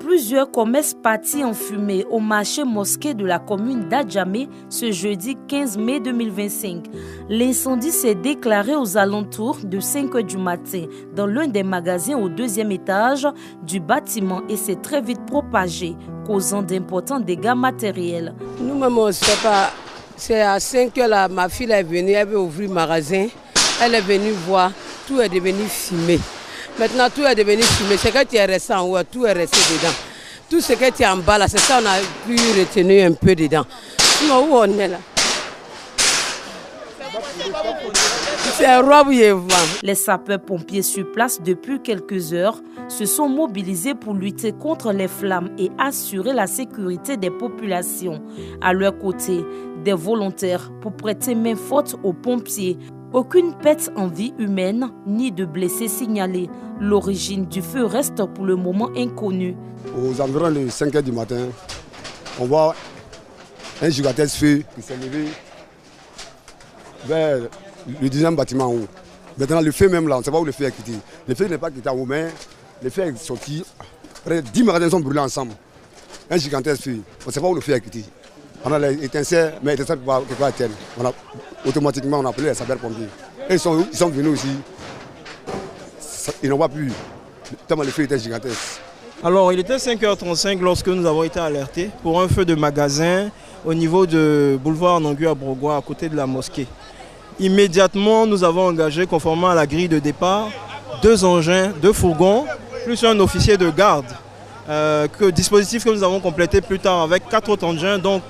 Plusieurs commerces partis en fumée au marché mosquée de la commune d'Adjamé ce jeudi 15 mai 2025. L'incendie s'est déclaré aux alentours de 5 h du matin dans l'un des magasins au 2e étage du bâtiment et s'est très vite propagé, causant d'importants dégâts matériels. Nous-mêmes, on ne sait pas. C'est à 5 h là, ma fille est venue, elle veut ouvrir le magasin. Elle est venue voir, tout est devenu fumé. Maintenant, tout est devenu fumé. Ce que tu es resté en haut, tout est resté dedans. Tout ce que tu es en bas, là, c'est ça on a pu retenir un peu dedans. Sinon, où on est là? C'est robe et vent. Les sapeurs-pompiers sur place depuis quelques heures se sont mobilisés pour lutter contre les flammes et assurer la sécurité des populations. À leur côté, des volontaires pour prêter main forte aux pompiers. Aucune perte en vie humaine ni de blessés signalés. L'origine du feu reste pour le moment inconnue. Aux environs de 5 h du matin, on voit un gigantesque feu qui s'est levé vers le 10e bâtiment en haut. Maintenant, le feu même là, on ne sait pas où le feu est quitté. Le feu n'est pas quitté en haut, mais le feu est sorti. Près de 10 magasins sont brûlés ensemble. Un gigantesque feu. On ne sait pas où le feu est quitté. On a les étincelles, mais les étincelles ne peuvent pas atteindre. Automatiquement, on a appelé les sapeurs-pompiers. Et ils sont venus aussi. Ils n'ont pas pu, tellement le feu était gigantesque. Alors, il était 5 h 35 lorsque nous avons été alertés pour un feu de magasin au niveau de boulevard Nangu à Brogoua, à côté de la mosquée. Immédiatement, nous avons engagé, conformément à la grille de départ, 2 engins, 2 fourgons, plus un officier de garde. Dispositif que nous avons complété plus tard avec 4 autres engins, donc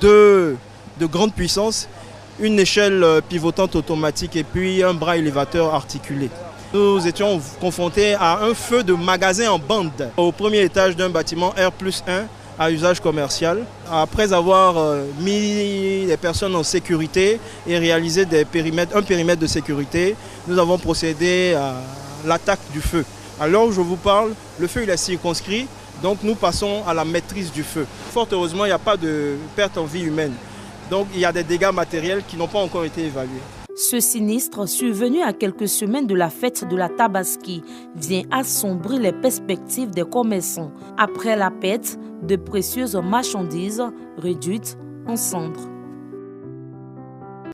2 de grande puissance, une échelle pivotante automatique et puis un bras élévateur articulé. Nous étions confrontés à un feu de magasin en bande au premier étage d'un bâtiment R+1 à usage commercial. Après avoir mis les personnes en sécurité et réalisé un périmètre de sécurité, nous avons procédé à l'attaque du feu. À l'heure où je vous parle, le feu il est circonscrit, donc nous passons à la maîtrise du feu. Fort heureusement, il n'y a pas de perte en vie humaine. Donc il y a des dégâts matériels qui n'ont pas encore été évalués. Ce sinistre, survenu à quelques semaines de la fête de la Tabaski, vient assombrir les perspectives des commerçants. Après la perte de précieuses marchandises réduites en cendres.